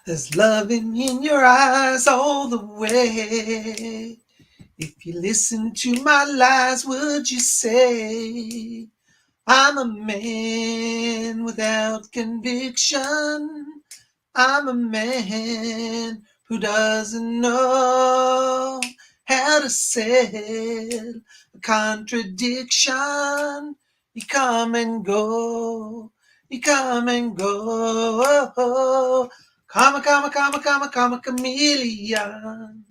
There's loving in your eyes all the way. If you listen to my lies, would you say I'm a man without conviction? I'm a man who doesn't know how to sell a contradiction. You come and go, you come and go. Come a chameleon.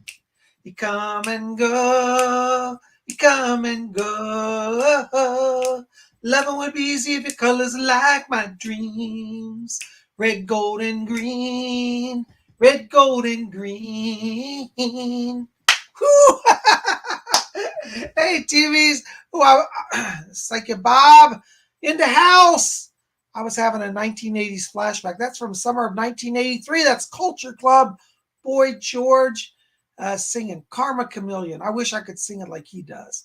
You come and go, you come and go. Loving would be easy if your colors like my dreams. Red, gold, and green. Red, gold, and green. Whew. Hey, TVs. Psychic Bob in the house. I was having a 1980s flashback. That's from summer of 1983. That's Culture Club. Boy George singing Karma Chameleon. I wish I could sing it like he does.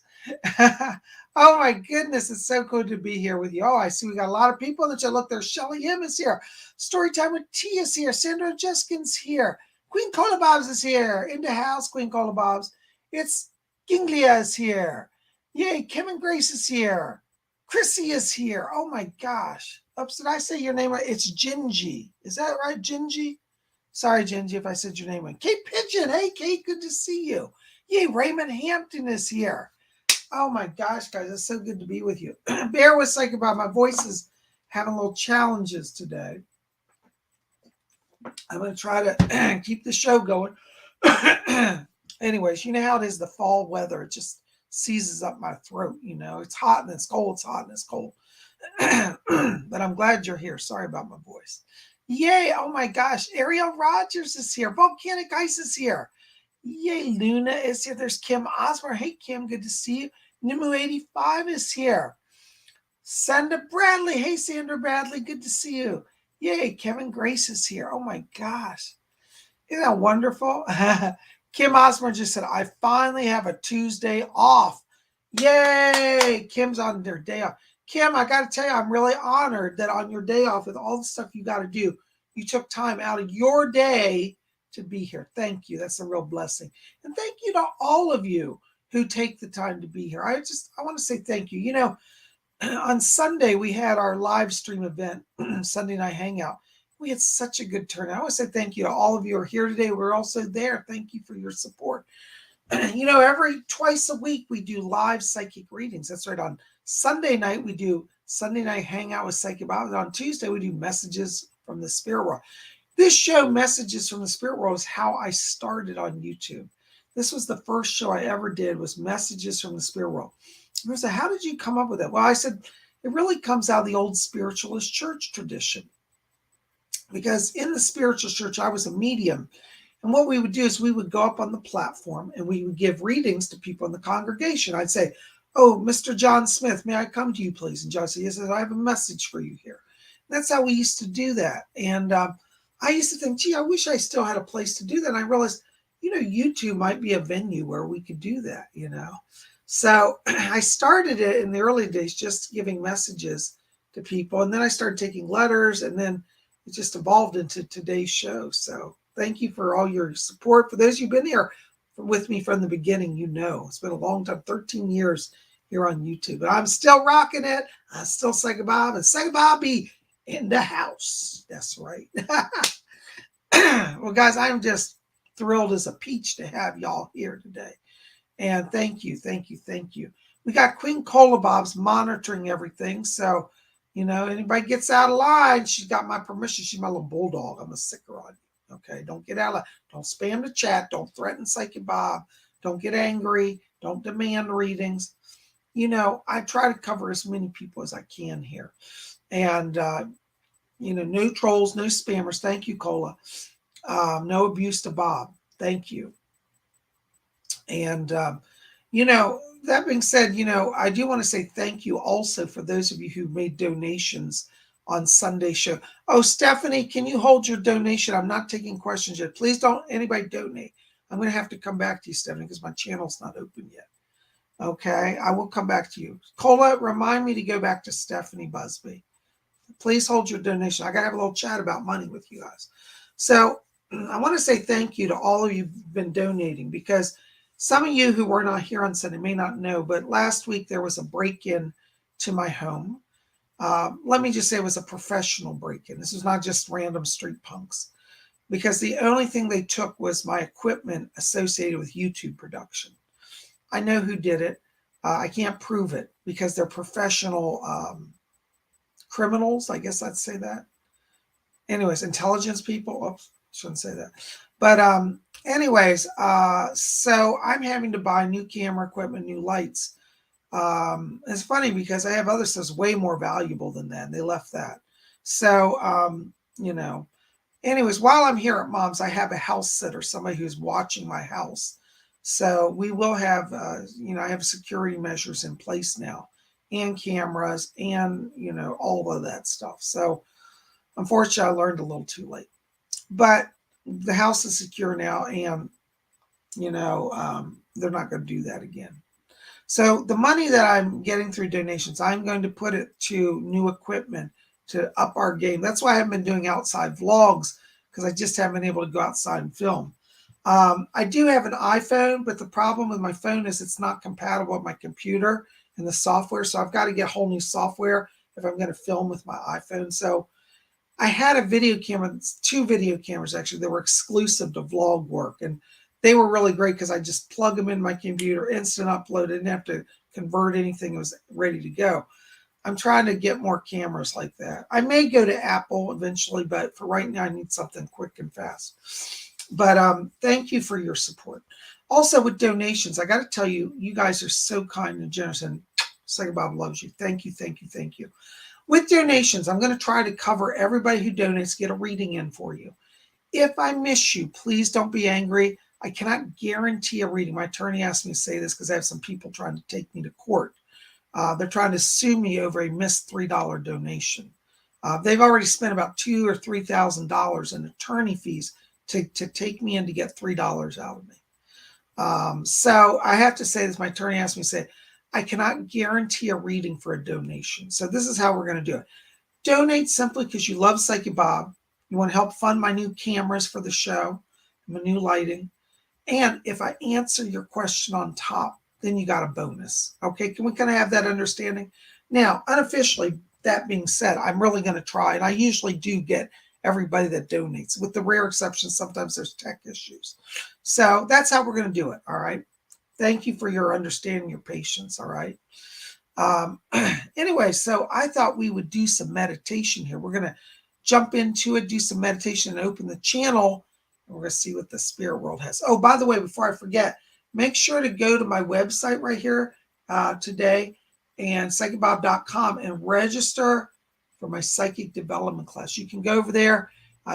Oh my goodness, it's so good to be here with you. Oh, I see we got a lot of people in the chat. Look, there's Shelly M is here. Storytime with T is here. Sandra Jeskins here. Queen Cola Bobs is here. In the house, Queen Cola Bobs. It's Ginglia is here. Yay, Kevin Grace is here. Chrissy is here. Oh my gosh. Oops, did I say your name right? It's Gingy. Is that right, Gingy? Sorry, Gingy, if I said your name right. Kate Pigeon. Hey, Kate, good to see you. Yay, Raymond Hampton is here. Oh my gosh, guys, it's so good to be with you. Bear with Psychic Bob. My voice is having little challenges today. I'm going to try to keep the show going. Anyways, you know how it is, the fall weather. It just seizes up my throat, you know. It's hot and it's cold. It's hot and it's cold. But I'm glad you're here. Sorry about my voice. Yay. Oh my gosh. Ariel Rogers is here. Volcanic Ice is here. Yay. Luna is here. There's Kim Osmer. Hey, Kim. Good to see you. Nimu85 is here. Sandra Bradley. Hey, Sandra Bradley. Good to see you. Yay. Kevin Grace is here. Oh my gosh. Isn't that wonderful? Kim Osmer just said, I finally have a Tuesday off. Yay. Kim's on their day off. Kim, I got to tell you, I'm really honored that on your day off with all the stuff you got to do, you took time out of your day to be here. Thank you. That's a real blessing. And thank you to all of you who take the time to be here. I want to say thank you. You know, on Sunday, we had our live stream event, Sunday Night Hangout. We had such a good turnout. I want to say thank you to all of you who are here today. We're also there. Thank you for your support. You know, twice a week, we do live psychic readings. That's right. On Sunday night, we do Sunday Night Hangout with Psychic Bob. And on Tuesday, we do Messages from the Spirit World. This show, Messages from the Spirit World, is how I started on YouTube. This was the first show I ever did, was Messages from the Spirit World. And I said, how did you come up with it? Well, I said, it really comes out of the old spiritualist church tradition. Because in the spiritual church, I was a medium. And what we would do is we would go up on the platform and we would give readings to people in the congregation. I'd say, oh, Mr. John Smith, may I come to you, please? And John said, yes, I have a message for you here. And that's how we used to do that. And I used to think, gee, I wish I still had a place to do that. And I realized, you know, YouTube might be a venue where we could do that, you know. So I started it in the early days, just giving messages to people. And then I started taking letters, and then it just evolved into today's show. So thank you for all your support. For those who've been here with me from the beginning, you know, it's been a long time, 13 years here on YouTube. But I'm still rocking it. I'm still Psychic Bob, and Psychic Bob be in the house. That's right. Well, guys, I'm just thrilled as a peach to have y'all here today. And thank you, thank you, thank you. We got Queen Cola Bob's monitoring everything. So, you know, anybody gets out of line, she's got my permission. She's my little bulldog. I'm a sicker on you. Okay, don't get out of line. Don't spam the chat. Don't threaten Psychic Bob. Don't get angry. Don't demand readings. You know, I try to cover as many people as I can here. And, you know, no trolls, no spammers. Thank you, Cola. No abuse to Bob. Thank you. And, you know, that being said, you know, I do want to say thank you also for those of you who made donations on Sunday show. Oh, Stephanie, can you hold your donation? I'm not taking questions yet. Please don't anybody donate. I'm going to have to come back to you, Stephanie, because my channel's not open yet. Okay, I will come back to you. Cola, remind me to go back to Stephanie Busby. Please hold your donation. I got to have a little chat about money with you guys. So I want to say thank you to all of you who've been donating, because some of you who were not here on Sunday may not know, but last week there was a break-in to my home. Let me just say it was a professional break-in. This was not just random street punks, because the only thing they took was my equipment associated with YouTube production. I know who did it. I can't prove it because they're professional criminals. I guess I'd say that. Anyways, intelligence people. Oops, shouldn't say that. But anyways, so I'm having to buy new camera equipment, new lights. It's funny because I have other stuff that's way more valuable than that. And they left that. So, you know, anyways, while I'm here at Mom's, I have a house sitter, somebody who's watching my house. So we will have, I have security measures in place now, and cameras, and, all of that stuff. So unfortunately, I learned a little too late. But the house is secure now, and, they're not going to do that again. So the money that I'm getting through donations, I'm going to put it to new equipment to up our game. That's why I haven't been doing outside vlogs, because I just haven't been able to go outside and film. I do have an iPhone, but the problem with my phone is it's not compatible with my computer and the software. So I've got to get a whole new software if I'm going to film with my iPhone. So I had a video camera, 2 video cameras actually, that were exclusive to vlog work. And they were really great because I just plug them in my computer, instant upload, didn't have to convert anything, it was ready to go. I'm trying to get more cameras like that. I may go to Apple eventually, but for right now, I need something quick and fast. But thank you for your support. Also with donations, I got to tell you, you guys are so kind and generous, and Psychic Bob loves you. Thank you, thank you, thank you. With donations, I'm going to try to cover everybody who donates, get a reading in for you. If I miss you, please don't be angry. I cannot guarantee a reading. My attorney asked me to say this because I have some people trying to take me to court. They're trying to sue me over a missed $3 donation. They've already spent about $2,000 or $3,000 in attorney fees to take me in to get $3 out of me. So I have to say this. My attorney asked me to say, I cannot guarantee a reading for a donation. So this is how we're going to do it. Donate simply because you love Psychic Bob. You want to help fund my new cameras for the show, my new lighting. And if I answer your question on top, then you got a bonus. Okay, can we kind of have that understanding? Now, unofficially, that being said, I'm really going to try. And I usually do get everybody that donates. With the rare exception, sometimes there's tech issues. So that's how we're going to do it, all right? Thank you for your understanding, your patience, all right? Anyway, so I thought we would do some meditation here. We're going to jump into it, do some meditation, and open the channel. And we're going to see what the spirit world has. Oh, by the way, before I forget, make sure to go to my website right here today, and PsychicBob.com, and register for my psychic development class. You can go over there.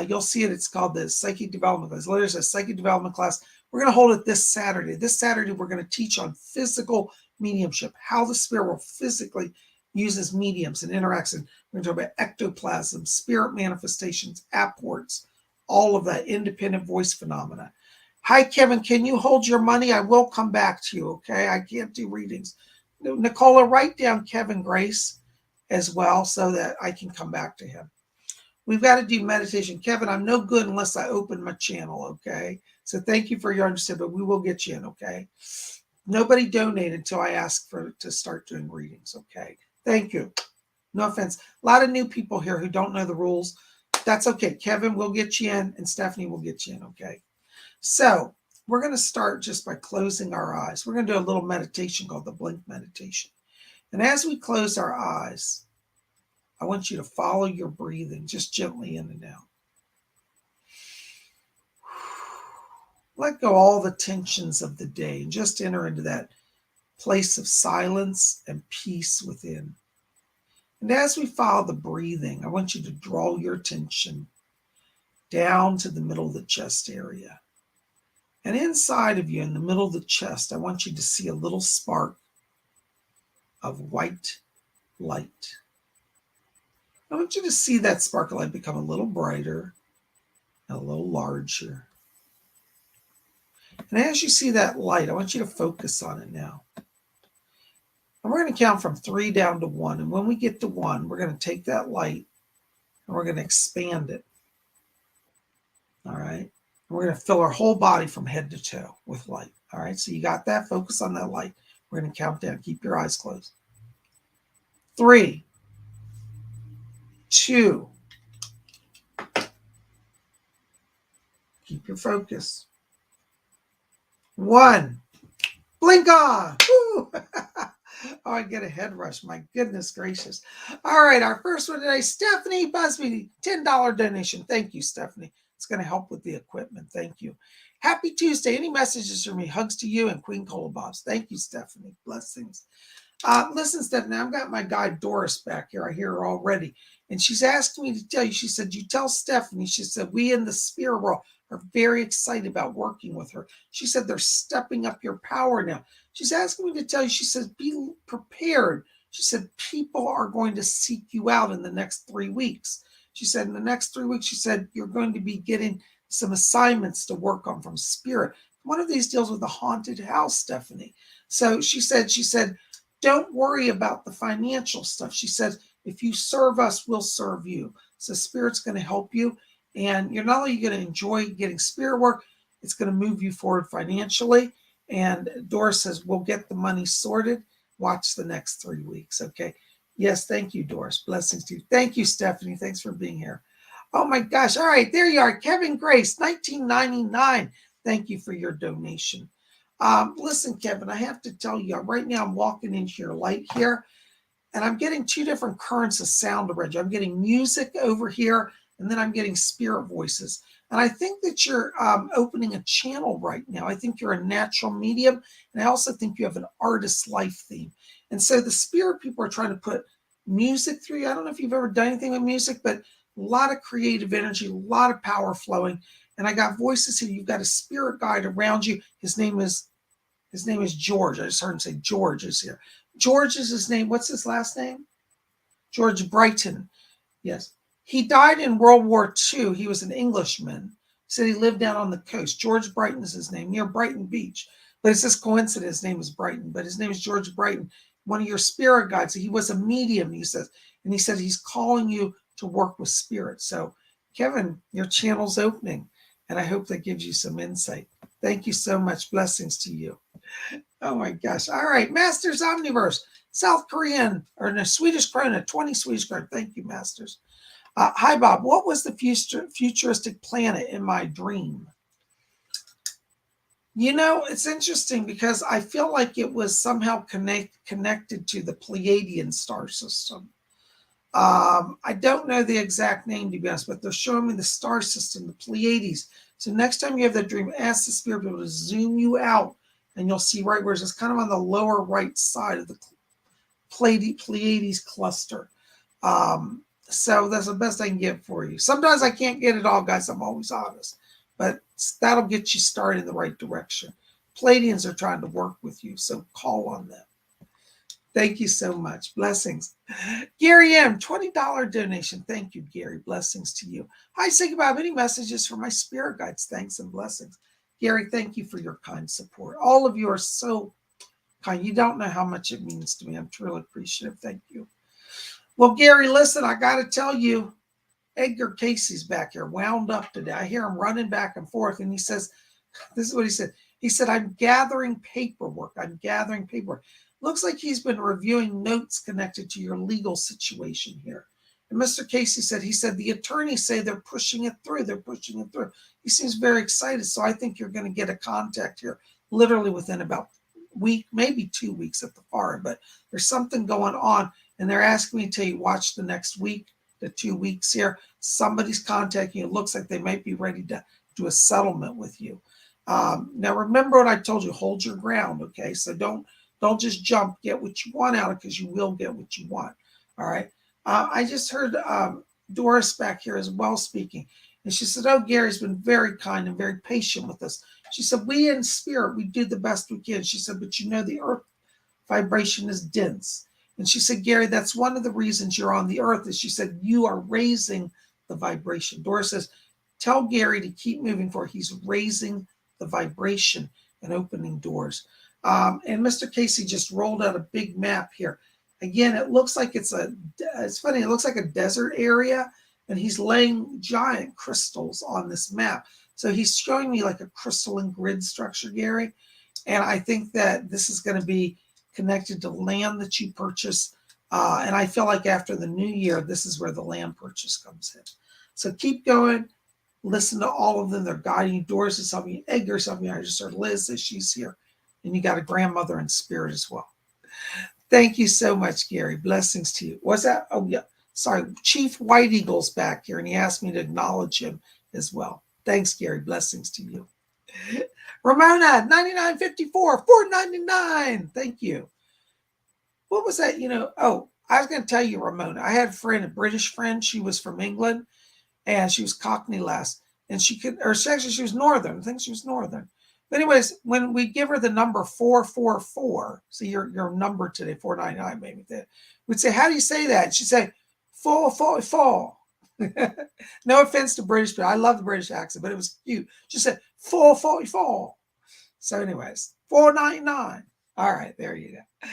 You'll see it. It's called the Psychic Development Class. Literally says Psychic Development Class. We're going to hold it this Saturday. This Saturday, we're going to teach on physical mediumship, how the spirit world physically uses mediums and interacts. And we're going to talk about ectoplasm, spirit manifestations, apports, all of that independent voice phenomena. Hi, Kevin. Can you hold your money? I will come back to you, okay? I can't do readings. Nicola, write down Kevin Grace as well so that I can come back to him. We've got to do meditation. Kevin, I'm no good unless I open my channel, okay? So thank you for your understanding, but we will get you in, okay? Nobody donated until I asked to start doing readings, okay? Thank you. No offense. A lot of new people here who don't know the rules. That's okay. Kevin will get you in, and Stephanie will get you in, okay? So we're going to start just by closing our eyes. We're going to do a little meditation called the blink meditation. And as we close our eyes, I want you to follow your breathing just gently in and out. Let go all the tensions of the day and just enter into that place of silence and peace within. And as we follow the breathing, I want you to draw your attention down to the middle of the chest area. And inside of you, in the middle of the chest, I want you to see a little spark of white light. I want you to see that spark of light become a little brighter and a little larger. And as you see that light, I want you to focus on it now. And we're going to count from 3 down to 1. And when we get to 1, we're going to take that light and we're going to expand it. All right. we're going to fill our whole body from head to toe with light. All right, so you got that? Focus on that light. We're going to count down. Keep your eyes closed. 3, 2, keep your focus. 1, blink on. Woo! Oh, I get a head rush. My goodness gracious. All right, our first one today, Stephanie Busby, $10 donation. Thank you, Stephanie. It's going to help with the equipment. Thank you. Happy Tuesday. Any messages for me? Hugs to you and Queen Cola Bobs. Thank you, Stephanie. Blessings. Listen, Stephanie, I've got my guide Doris back here. I hear her already. And she's asking me to tell you, she said, you tell Stephanie, she said, we in the spirit world are very excited about working with her. She said, they're stepping up your power now. She's asking me to tell you, she says, be prepared. She said, people are going to seek you out in the next 3 weeks. She said, in the next 3 weeks, she said, you're going to be getting some assignments to work on from spirit. One of these deals with the haunted house, Stephanie. So she said, don't worry about the financial stuff. She says, if you serve us, we'll serve you. So Spirit's going to help you. And you're not only going to enjoy getting spirit work, it's going to move you forward financially. And Doris says, we'll get the money sorted. Watch the next 3 weeks. Okay. Yes. Thank you, Doris. Blessings to you. Thank you, Stephanie. Thanks for being here. Oh my gosh. All right. There you are. Kevin Grace, 1999. Thank you for your donation. Listen, Kevin, I have to tell you, right now I'm walking into your light here, and I'm getting 2 different currents of sound around you. I'm getting music over here, and then I'm getting spirit voices. And I think that you're opening a channel right now. I think you're a natural medium, and I also think you have an artist life theme. And so the spirit people are trying to put music through you. I don't know if you've ever done anything with music, but a lot of creative energy, a lot of power flowing. And I got voices here. You've got a spirit guide around you. His name is George. I just heard him say George is here. George is his name. What's his last name? George Brighton. Yes. He died in World War II. He was an Englishman. He said he lived down on the coast. George Brighton is his name, near Brighton Beach. But it's just coincidence. His name is Brighton, but his name is George Brighton. One of your spirit guides. He was a medium, he says. And he said he's calling you to work with spirit. So, Kevin, your channel's opening. And I hope that gives you some insight. Thank you so much. Blessings to you. Oh my gosh. All right. Masters Omniverse, South Korean, or no, Swedish krona, 20 Swedish krona. Thank you, Masters. Hi, Bob. What was the futuristic planet in my dream? You know, it's interesting because I feel like it was somehow connected to the Pleiadian star system. I don't know the exact name, to be honest, but they're showing me the star system, the Pleiades. So next time you have that dream, ask the spirit people to zoom you out, and you'll see right where it's kind of on the lower right side of the Pleiades cluster. So that's the best I can get for you. Sometimes I can't get it all, guys. I'm always honest. But that'll get you started in the right direction. Pleiadians are trying to work with you, so call on them. Thank you so much. Blessings. Gary M., $20 donation. Thank you, Gary. Blessings to you. Hi, PsychicBob. Any messages for my spirit guides? Thanks and blessings. Gary, thank you for your kind support. All of you are so kind. You don't know how much it means to me. I'm truly appreciative. Thank you. Well, Gary, listen, I got to tell you, Edgar Casey's back here, wound up today. I hear him running back and forth, and he says, this is what he said. He said, I'm gathering paperwork. Looks like he's been reviewing notes connected to your legal situation here. And Mr. Casey said, the attorneys say they're pushing it through. He seems very excited. So I think you're going to get a contact here literally within about a week, maybe 2 weeks at the far. But there's something going on. And they're asking me to tell you, watch the next week to 2 weeks here. Somebody's contacting you. It looks like they might be ready to do a settlement with you. Now, remember what I told you. Hold your ground, okay? So don't just jump, get what you want out of it, because you will get what you want. All right. I just heard Doris back here as well speaking. And she said, oh, Gary's been very kind and very patient with us. She said, we in spirit, we do the best we can. She said, but you know, the earth vibration is dense. And she said, Gary, that's one of the reasons you're on the earth, is she said, you are raising the vibration. Doris says, tell Gary to keep moving forward. He's raising the vibration and opening doors. And Mr. Casey just rolled out a big map here. Again, it looks like it's funny. It looks like a desert area, and he's laying giant crystals on this map. So he's showing me like a crystalline grid structure, Gary. And I think that this is going to be connected to land that you purchase. And I feel like after the new year, this is where the land purchase comes in. So keep going. Listen to all of them. They're guiding you. Doris is helping you. Edgar's helping you. I just heard Liz that she's here. And you got a grandmother in spirit as well. Thank you so much, Gary. Blessings to you. What's that? Oh, yeah. Sorry. Chief White Eagle's back here, and he asked me to acknowledge him as well. Thanks, Gary. Blessings to you. Ramona, 99.54, $4.99. Thank you. What was that? Oh, I was going to tell you, Ramona. I had a friend, a British friend. She was from England, and she was Cockney lass. And she was Northern. I think she was Northern. But anyways, when we give her the number 444, see your number today, 499 maybe, we'd say, how do you say that? And she'd say, 444. No offense to British, but I love the British accent, but it was cute. She said 444. So anyways, 499. All right, there you go.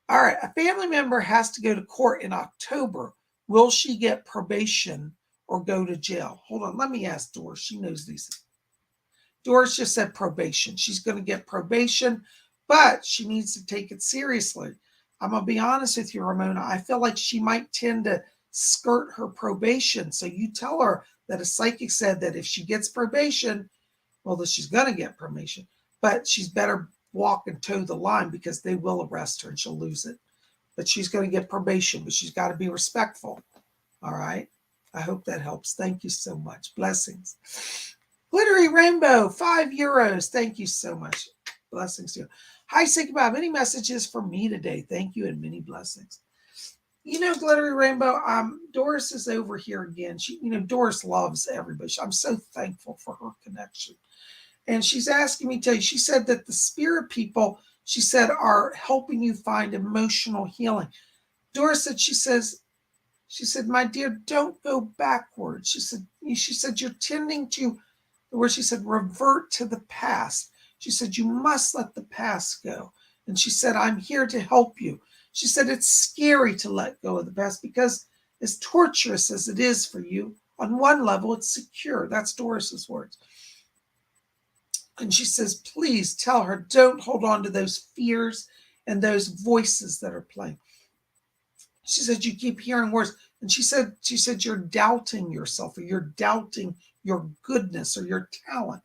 All right, a family member has to go to court in October. Will she get probation or go to jail? Hold on, let me ask Doris. She knows these things. Doris just said probation. She's going to get probation, but she needs to take it seriously. I'm going to be honest with you, Ramona. I feel like she might tend to skirt her probation. So you tell her that a psychic said that if she gets probation, well, that she's going to get probation, but she's better walk and toe the line because they will arrest her and she'll lose it. But she's going to get probation, but she's got to be respectful. All right. I hope that helps. Thank you so much. Blessings. Glittery Rainbow, €5. Thank you so much. Blessings to you. Hi, PsychicBob. Any messages for me today? Thank you and many blessings. Glittery Rainbow, Doris is over here again. Doris loves everybody. I'm so thankful for her connection. And she's asking me to tell you, she said that the spirit people, she said, are helping you find emotional healing. Doris said, she said, my dear, don't go backwards. She said, you're tending to, where she said, revert to the past. She said, you must let the past go. And she said, I'm here to help you. She said, it's scary to let go of the past because as torturous as it is for you, on one level, it's secure. That's Doris's words. And she says, please tell her, don't hold on to those fears and those voices that are playing. She said, you keep hearing words. And she said, you're doubting yourself, or you're doubting your goodness or your talent.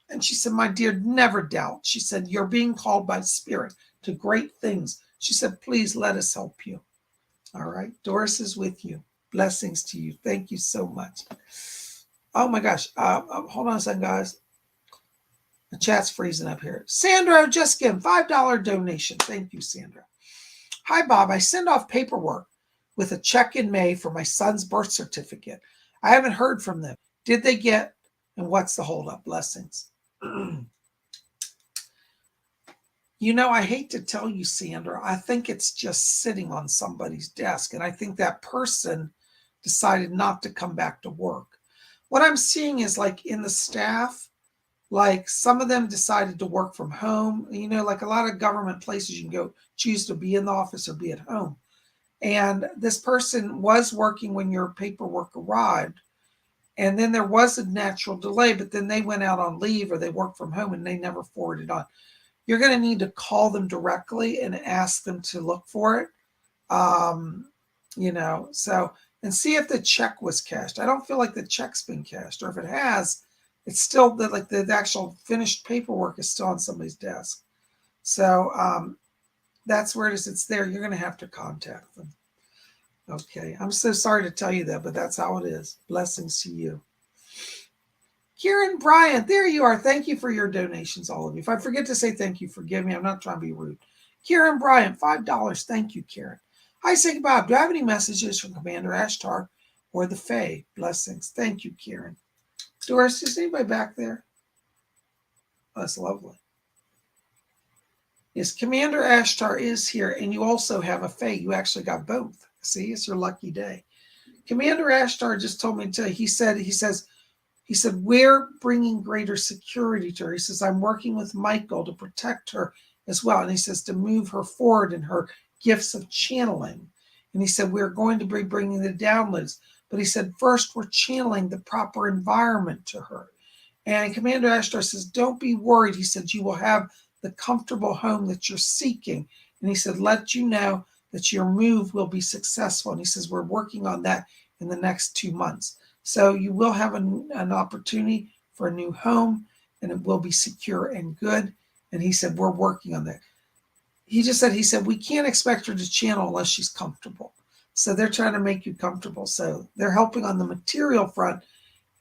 And she said, my dear, never doubt. She said, you're being called by spirit to great things. She said, please let us help you. All right. Doris is with you. Blessings to you. Thank you so much. Oh my gosh. Hold on a second, guys. The chat's freezing up here. Sandra just gave $5 donation. Thank you, Sandra. Hi, Bob. I send off paperwork with a check in May for my son's birth certificate. I haven't heard from them. Did they get, and what's the holdup? Blessings. I hate to tell you, Sandra, I think it's just sitting on somebody's desk. And I think that person decided not to come back to work. What I'm seeing is like in the staff, like some of them decided to work from home. Like a lot of government places, you can go choose to be in the office or be at home. And this person was working when your paperwork arrived. And then there was a natural delay, but then they went out on leave or they worked from home and they never forwarded on. You're going to need to call them directly and ask them to look for it. And see if the check was cashed. I don't feel like the check's been cashed, or if it has, it's still the actual finished paperwork is still on somebody's desk. So that's where it is. It's there. You're going to have to contact them. Okay. I'm so sorry to tell you that, but that's how it is. Blessings to you. Kieran Bryant, there you are. Thank you for your donations, all of you. If I forget to say thank you, forgive me. I'm not trying to be rude. Kieran Bryant, $5. Thank you, Kieran. Hi, PsychicBob. Do I have any messages from Commander Ashtar or the Fae? Blessings. Thank you, Kieran. Doris, is anybody back there? Oh, that's lovely. Yes, Commander Ashtar is here, and you also have a Fae. You actually got both. See, it's your lucky day. Commander Ashtar just told me to tell you, he said, we're bringing greater security to her. He says, I'm working with Michael to protect her as well. And he says, to move her forward in her gifts of channeling. And he said, we're going to be bringing the downloads. But he said, first, we're channeling the proper environment to her. And Commander Ashtar says, don't be worried. He said, you will have the comfortable home that you're seeking. And he said, let you know that your move will be successful. And he says, we're working on that in the next 2 months. So you will have an opportunity for a new home, and it will be secure and good. And he said, we're working on that. He said, we can't expect her to channel unless she's comfortable. So they're trying to make you comfortable. So they're helping on the material front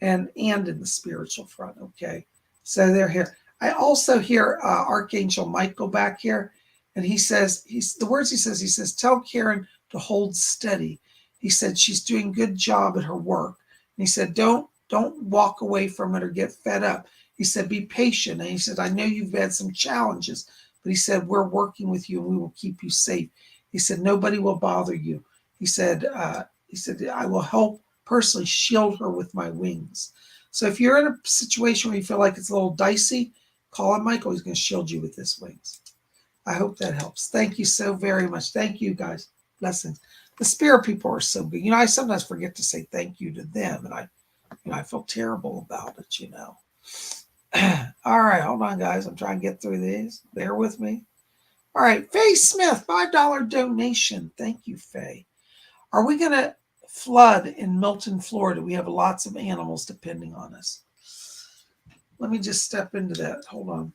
and in the spiritual front. Okay. So they're here. I also hear Archangel Michael back here. And he says, he says, tell Karen to hold steady. He said, she's doing a good job at her work. And he said, don't walk away from it or get fed up. He said, be patient. And he said, I know you've had some challenges, but he said, we're working with you and we will keep you safe. He said, nobody will bother you. He said, I will help personally shield her with my wings. So if you're in a situation where you feel like it's a little dicey, call on Michael. He's going to shield you with his wings. I hope that helps. Thank you so very much. Thank you, guys. Blessings. The spirit people are so good. I sometimes forget to say thank you to them, and I feel terrible about it, All right, hold on, guys. I'm trying to get through these. Bear with me. All right, Faye Smith, $5 donation. Thank you, Faye. Are we going to flood in Milton, Florida? We have lots of animals depending on us. Let me just step into that. Hold on.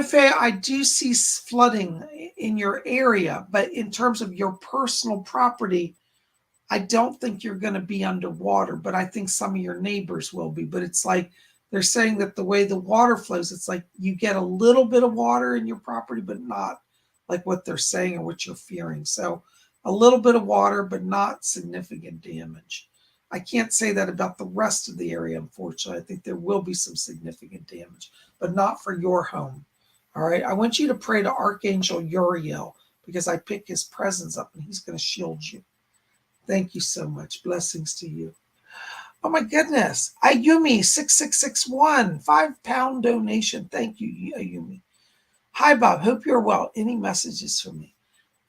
Faye, I do see flooding in your area, but in terms of your personal property, I don't think you're going to be underwater, but I think some of your neighbors will be. But it's like they're saying that the way the water flows, it's like you get a little bit of water in your property, but not like what they're saying or what you're fearing. So a little bit of water, but not significant damage. I can't say that about the rest of the area, unfortunately. I think there will be some significant damage, but not for your home. All right. I want you to pray to Archangel Uriel because I pick his presence up and he's going to shield you. Thank you so much. Blessings to you. Oh my goodness. Ayumi 6661, £5 donation. Thank you, Ayumi. Hi, Bob. Hope you're well. Any messages for me?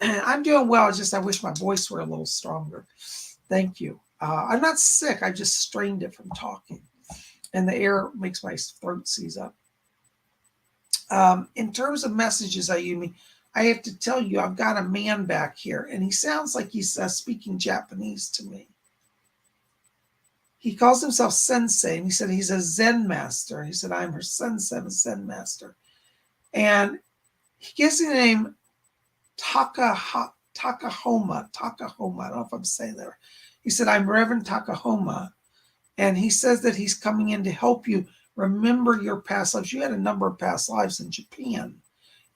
I'm doing well. I wish my voice were a little stronger. Thank you. I'm not sick. I just strained it from talking. And the air makes my throat seize up. In terms of messages, Ayumi, I have to tell you, I've got a man back here, and he sounds like he's speaking Japanese to me. He calls himself Sensei, and he said he's a Zen master. He said, I'm her Sensei, a Zen master. And he gives me the name Takahoma. I don't know if I'm saying that. He said, I'm Reverend Takahoma. And he says that he's coming in to help you remember your past lives. You had a number of past lives in Japan.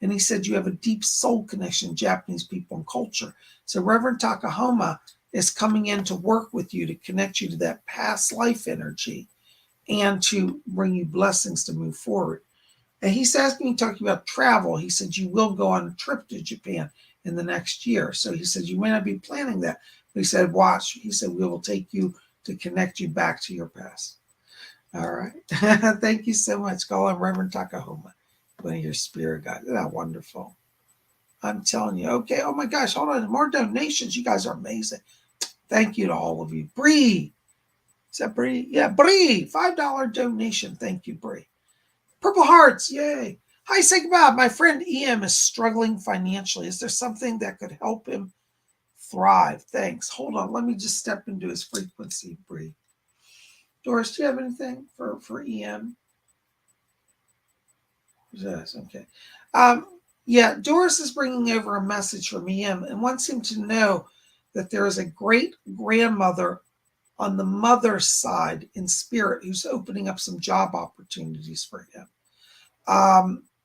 And he said you have a deep soul connection, Japanese people and culture. So Reverend Takahoma is coming in to work with you to connect you to that past life energy and to bring you blessings to move forward. And he's asking me, talking about travel. He said you will go on a trip to Japan in the next year. So he said you may not be planning that. But he said, watch. He said we will take you to connect you back to your past. All right. Thank you so much. Call him Reverend Takahoma, one of your spirit guides. Isn't that wonderful? I'm telling you. Okay. Oh my gosh. Hold on. More donations. You guys are amazing. Thank you to all of you. Bree. Is that Bree? Yeah, Bree. $5 donation. Thank you, Bree. Purple hearts. Yay. Hi, PsychicBob. My friend EM is struggling financially. Is there something that could help him thrive? Thanks. Hold on. Let me just step into his frequency, Bree. Doris, do you have anything for EM? Yes, okay. Yeah, Doris is bringing over a message from EM and wants him to know that there is a great grandmother on the mother's side in spirit who's opening up some job opportunities for him.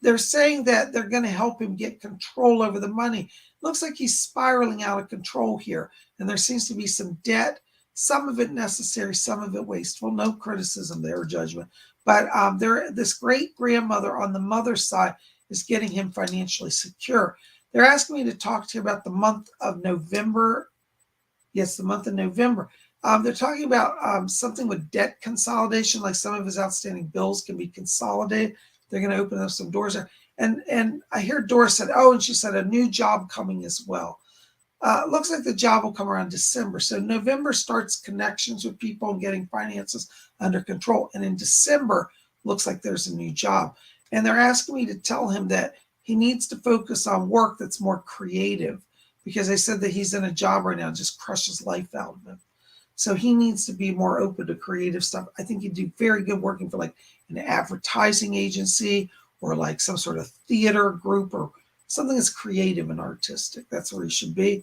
They're saying that they're going to help him get control over the money. Looks like he's spiraling out of control here, and there seems to be some debt. Some of it necessary, some of it wasteful. No criticism there or judgment. But this great grandmother on the mother's side is getting him financially secure. They're asking me to talk to you about the month of November. Yes, the month of November. They're talking about something with debt consolidation, like some of his outstanding bills can be consolidated. They're going to open up some doors there. And I hear Doris said, oh, and she said a new job coming as well. Looks like the job will come around December. So November starts connections with people and getting finances under control. And in December, looks like there's a new job. And they're asking me to tell him that he needs to focus on work that's more creative, because they said that he's in a job right now that just crushes life out of him. So he needs to be more open to creative stuff. I think he'd do very good working for like an advertising agency or like some sort of theater group or something that's creative and artistic. That's where he should be.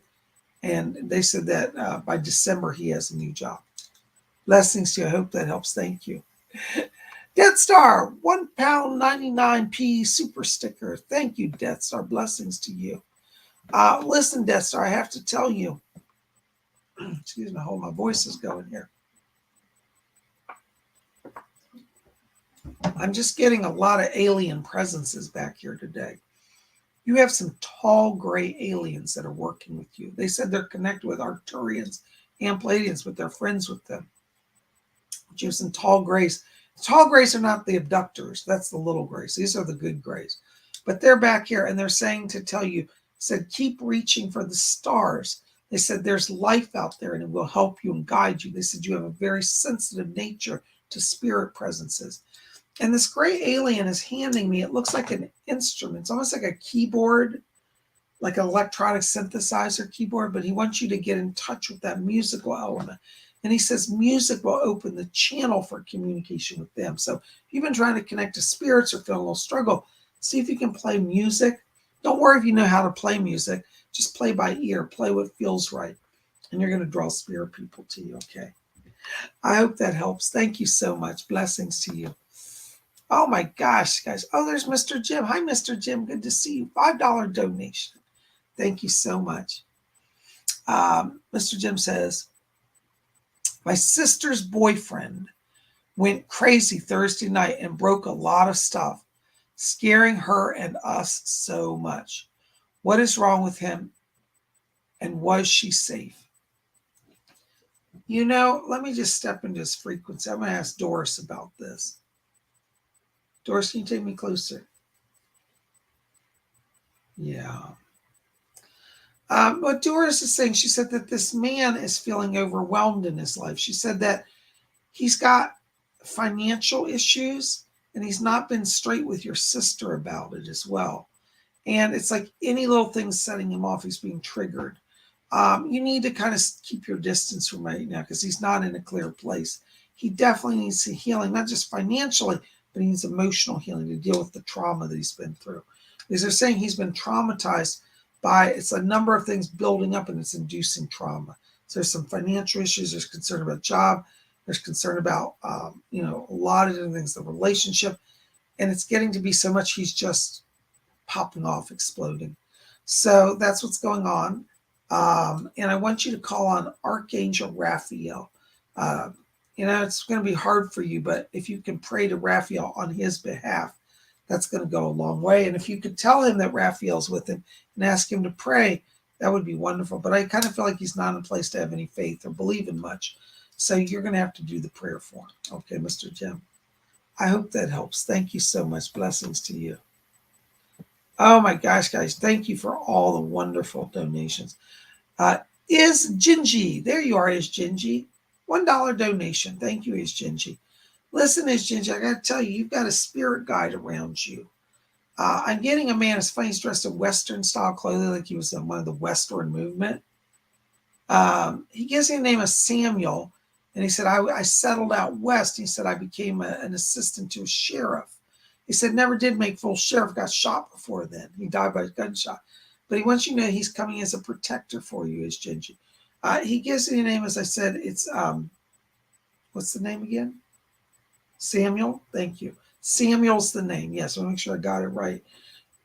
And they said that by December, he has a new job. Blessings to you. I hope that helps. Thank you. Death Star, £1.99 super sticker. Thank you, Death Star. Blessings to you. Listen, Death Star, I have to tell you. Excuse me, hold my voice is going here. I'm just getting a lot of alien presences back here today. You have some tall gray aliens that are working with you. They said they're connected with Arcturians and Pleiadians, but they're friends with them. But you have some tall grays. Tall grays are not the abductors. That's the little grays. These are the good grays. But they're back here, and they're saying to tell you, said, keep reaching for the stars. They said there's life out there, and it will help you and guide you. They said you have a very sensitive nature to spirit presences. And this gray alien is handing me, it looks like an instrument. It's almost like a keyboard, like an electronic synthesizer keyboard, but he wants you to get in touch with that musical element. And he says music will open the channel for communication with them. So if you've been trying to connect to spirits or feel a little struggle, see if you can play music. Don't worry if you know how to play music. Just play by ear. Play what feels right. And you're going to draw spirit people to you, okay? I hope that helps. Thank you so much. Blessings to you. Oh my gosh, guys. Oh, there's Mr. Jim. Hi, Mr. Jim. Good to see you. $5 donation. Thank you so much. Mr. Jim says, my sister's boyfriend went crazy Thursday night and broke a lot of stuff, scaring her and us so much. What is wrong with him? And was she safe? You know, let me just step into his frequency. I'm going to ask Doris about this. Doris, can you take me closer? Yeah. What Doris is saying, she said that this man is feeling overwhelmed in his life. She said that he's got financial issues and he's not been straight with your sister about it as well. And it's like any little thing setting him off, he's being triggered. You need to kind of keep your distance from right now because he's not in a clear place. He definitely needs some healing, not just financially, but he needs emotional healing to deal with the trauma that he's been through. Because they're saying he's been traumatized by, it's a number of things building up and it's inducing trauma. So there's some financial issues, there's concern about job, there's concern about, a lot of different things, the relationship, and it's getting to be so much he's just popping off, exploding. So that's what's going on. And I want you to call on Archangel Raphael. It's going to be hard for you, but if you can pray to Raphael on his behalf, that's going to go a long way. And if you could tell him that Raphael's with him and ask him to pray, that would be wonderful. But I kind of feel like he's not in a place to have any faith or believe in much. So you're going to have to do the prayer for him. Okay, Mr. Jim. I hope that helps. Thank you so much. Blessings to you. Oh my gosh, guys. Thank you for all the wonderful donations. Is Gingy. There you are, Is Gingy. $1 donation. Thank you, Is Gingy. Listen, Is Gingy, I got to tell you, you've got a spirit guide around you. I'm getting a man, it's funny, he's dressed in Western style clothing, like he was in one of the Western movement. He gives me the name of Samuel, and he said, I settled out west. He said, I became an assistant to a sheriff. He said, never did make full sheriff, got shot before then. He died by a gunshot. But he wants you to know he's coming as a protector for you, Is Gingy. He gives me a name, as I said, it's, what's the name again? Samuel, thank you. Samuel's the name. Yes, I'll make sure I got it right.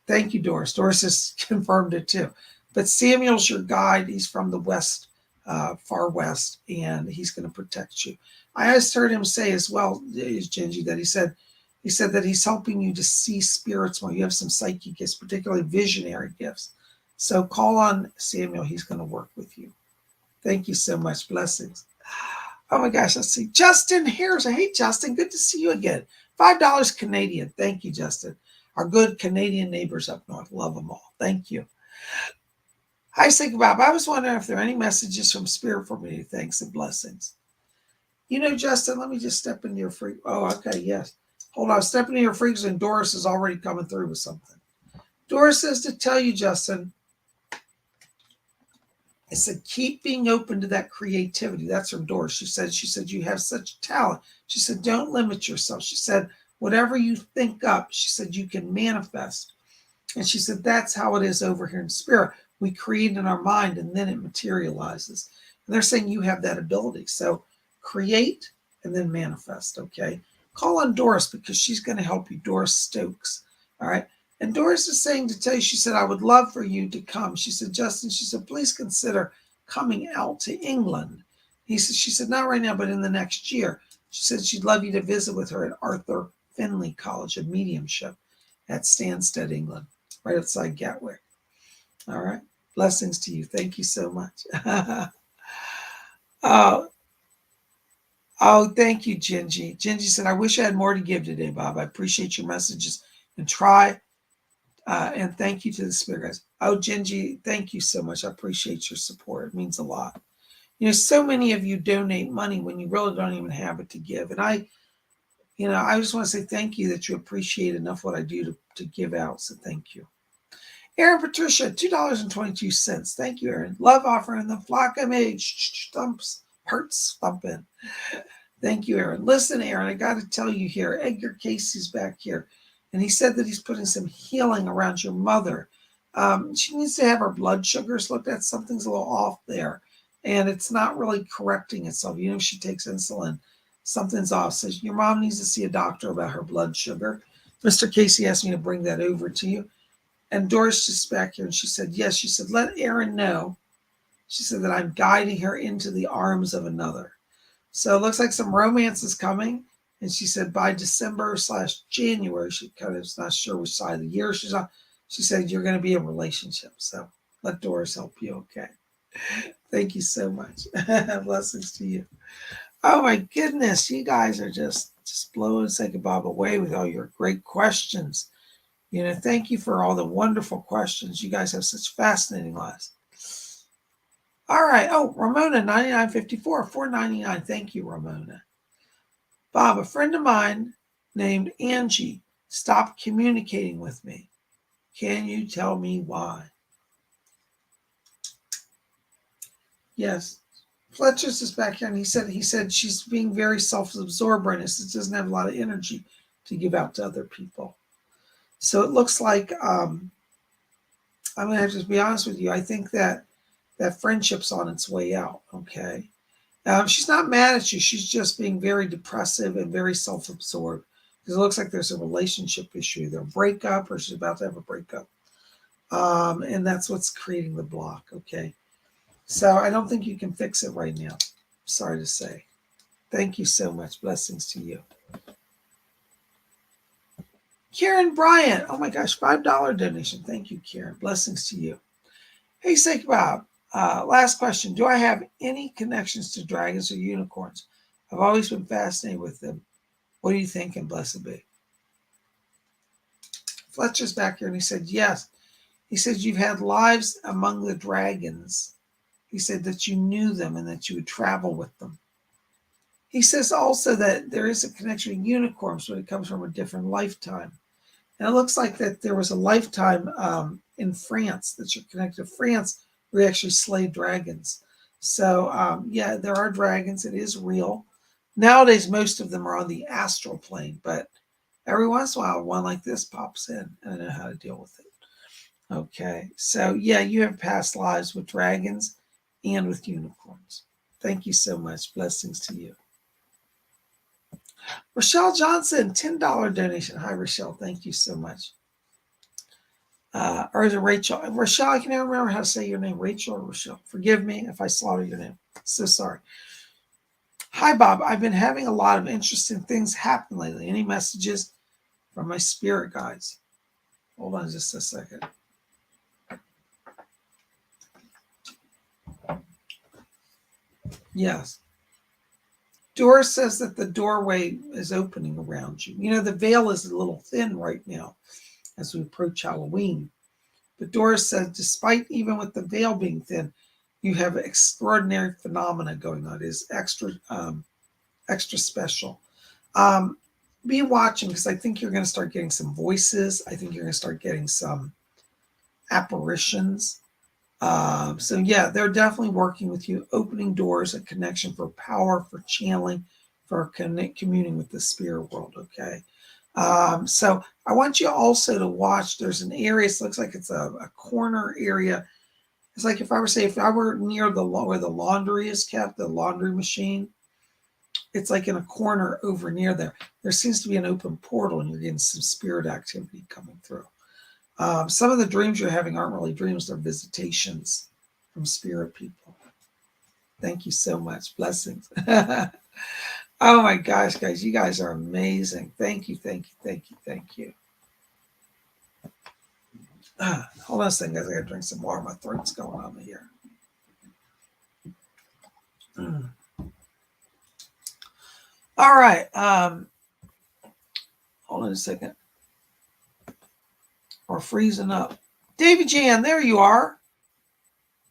Thank you, Doris. Doris has confirmed it too. But Samuel's your guide. He's from the west, far west, and he's going to protect you. I just heard him say as well, Is Gingy, that he said that he's helping you to see spirits more. You have some psychic gifts, particularly visionary gifts. So call on Samuel. He's going to work with you. Thank you so much. Blessings. Oh my gosh, let's see. Justin Harris. Hey, Justin. Good to see you again. $5 Canadian. Thank you, Justin. Our good Canadian neighbors up north. Love them all. Thank you. Hi, Psychic Bob. I was wondering if there are any messages from Spirit for me. Thanks and blessings. You know, Justin, let me just step into your freak. Oh, okay, yes. Hold on, step into your freaks, and Doris is already coming through with something. Doris says to tell you, Justin, it's a keep being open to that creativity. That's from Doris. She said, you have such talent. She said, don't limit yourself. She said, whatever you think up, she said, you can manifest. And she said, that's how it is over here in spirit. We create in our mind and then it materializes. And they're saying you have that ability. So create and then manifest, okay? Call on Doris because she's going to help you, Doris Stokes, all right? And Doris is saying to tell you, she said, I would love for you to come. She said, Justin, she said, please consider coming out to England. She said, not right now, but in the next year. She said she'd love you to visit with her at Arthur Findlay College of Mediumship at Stansted, England, right outside Gatwick. All right. Blessings to you. Thank you so much. Thank you, Gingy. Gingy said, I wish I had more to give today, Bob. I appreciate your messages and try. And thank you to the spirit guys. Oh, Gingy, thank you so much. I appreciate your support. It means a lot. You know, so many of you donate money when you really don't even have it to give. And I just want to say thank you that you appreciate enough what I do to give out. So thank you. Aaron Patricia, $2.22. Thank you, Aaron. Love offering the flock image. Thumps, hearts thumping. Thank you, Aaron. Listen, Aaron, I got to tell you here, Edgar Casey's back here. And he said that he's putting some healing around your mother. She needs to have her blood sugars looked at. Something's a little off there. And it's not really correcting itself. You know, she takes insulin. Something's off. So your mom needs to see a doctor about her blood sugar. Mr. Casey asked me to bring that over to you. And Doris just back here, and she said, yes. She said, let Aaron know. She said that I'm guiding her into the arms of another. So it looks like some romance is coming. And she said by December/January, she kind of is not sure which side of the year she's on. She said, you're going to be in a relationship. So let Doris help you, okay? Thank you so much. Blessings to you. Oh, my goodness. You guys are just blowing Psychic Bob away with all your great questions. You know, thank you for all the wonderful questions. You guys have such fascinating lives. All right. Oh, Ramona, 9954, $4.99. Thank you, Ramona. Bob, a friend of mine named Angie stopped communicating with me. Can you tell me why? Yes. Fletcher's is back here, and he said she's being very self-absorbed right now. She doesn't have a lot of energy to give out to other people. So it looks like I'm going to have to be honest with you. I think that friendship's on its way out, okay? She's not mad at you. She's just being very depressive and very self-absorbed because it looks like there's a relationship issue, either a breakup or she's about to have a breakup. And that's what's creating the block, okay? So I don't think you can fix it right now. Sorry to say. Thank you so much. Blessings to you. Karen Bryant. Oh my gosh, $5 donation. Thank you, Karen. Blessings to you. Hey, Psychic Bob. Last question. Do I have any connections to dragons or unicorns? I've always been fascinated with them. What do you think? And blessed be. Fletcher's back here and he said, yes. He said, you've had lives among the dragons. He said that you knew them and that you would travel with them. He says also that there is a connection with unicorns, but it comes from a different lifetime. And it looks like that there was a lifetime in France that you're connected to. France, we actually slay dragons. So, yeah, there are dragons. It is real. Nowadays, most of them are on the astral plane, but every once in a while, one like this pops in, and I know how to deal with it. Okay, so yeah, you have past lives with dragons and with unicorns. Thank you so much. Blessings to you. Rochelle Johnson, $10 donation. Hi, Rochelle. Thank you so much. Or is it Rachel? Rochelle, I can never remember how to say your name. Rachel or Rochelle. Forgive me if I slaughter your name. So sorry. Hi, Bob. I've been having a lot of interesting things happen lately. Any messages from my spirit guides? Hold on just a second. Yes. Doris says that the doorway is opening around you. You know, the veil is a little thin right now as we approach Halloween. But Doris said, despite even with the veil being thin, you have extraordinary phenomena going on. It is extra special. Be watching, because I think you're going to start getting some voices. I think you're going to start getting some apparitions. So yeah, they're definitely working with you, opening doors, a connection for power, for channeling, for communing with the spirit world. Okay. So I want you also to watch. There's an area. It looks like it's a corner area. It's like if I were near where the laundry is kept, the laundry machine. It's like in a corner over near there. There seems to be an open portal, and you're getting some spirit activity coming through. Some of the dreams you're having aren't really dreams, they're visitations from spirit people. Thank you so much. Blessings. Oh my gosh, guys, you guys are amazing. Thank you, thank you, thank you, thank you. Hold on a second, guys. I gotta drink some water. My throat's going on here. All right. Hold on a second. We're freezing up. David Jan, there you are.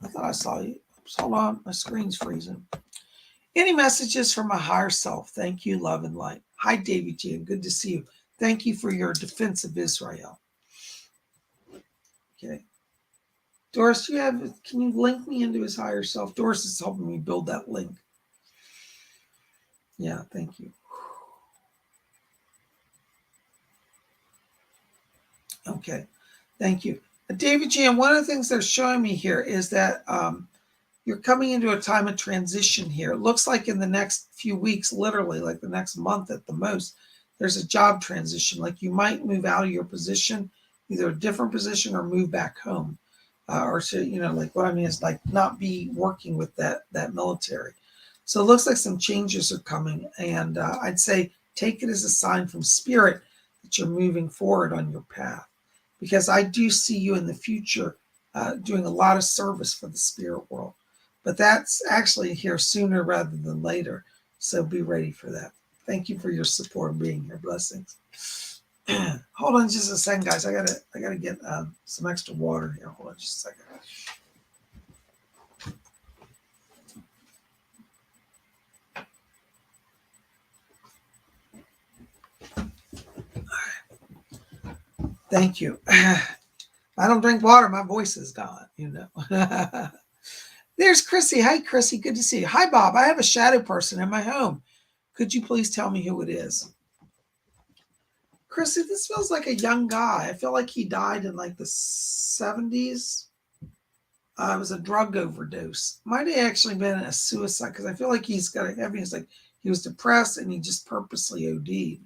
I thought I saw you. Hold on, my screen's freezing. Any messages from my higher self? Thank you, love and light. Hi, David Jan. Good to see you. Thank you for your defense of Israel. Okay. Doris, can you link me into his higher self? Doris is helping me build that link. Yeah, thank you. Okay, thank you. David Jan, one of the things they're showing me here is that you're coming into a time of transition here. It looks like in the next few weeks, literally like the next month at the most, there's a job transition. Like you might move out of your position, either a different position or move back home. Or to, like what I mean is like not be working with that military. So it looks like some changes are coming. And I'd say take it as a sign from spirit that you're moving forward on your path. Because I do see you in the future doing a lot of service for the spirit world. But that's actually here sooner rather than later. So be ready for that. Thank you for your support and being here. Blessings. Hold on just a second, guys. I gotta get some extra water here. Hold on just a second. Thank you. I don't drink water. My voice is gone, There's Chrissy. Hi, Chrissy. Good to see you. Hi, Bob. I have a shadow person in my home. Could you please tell me who it is? Chrissy, this feels like a young guy. I feel like he died in like the 70s. It was a drug overdose. Might have actually been a suicide because I feel like he's got a heaviness. Like he was depressed and he just purposely OD'd.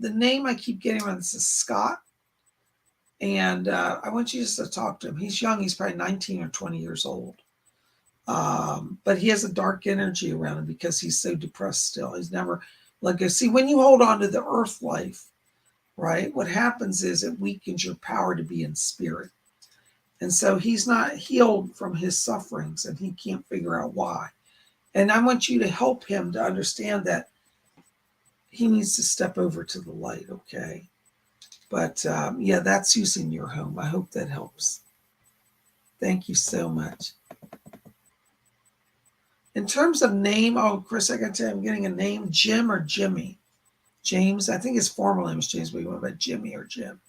The name I keep getting on this is Scott. And I want you just to talk to him. He's young. He's probably 19 or 20 years old. But he has a dark energy around him because he's so depressed still. He's never see, when you hold on to the earth life, right, what happens is it weakens your power to be in spirit. And so he's not healed from his sufferings and he can't figure out why. And I want you to help him to understand that he needs to step over to the light, okay? But yeah, that's using your home. I hope that helps. Thank you so much. In terms of name, Chris, I got to tell you, I'm getting a name, Jim or Jimmy. James, I think his formal name is James, but you want about Jimmy or Jim.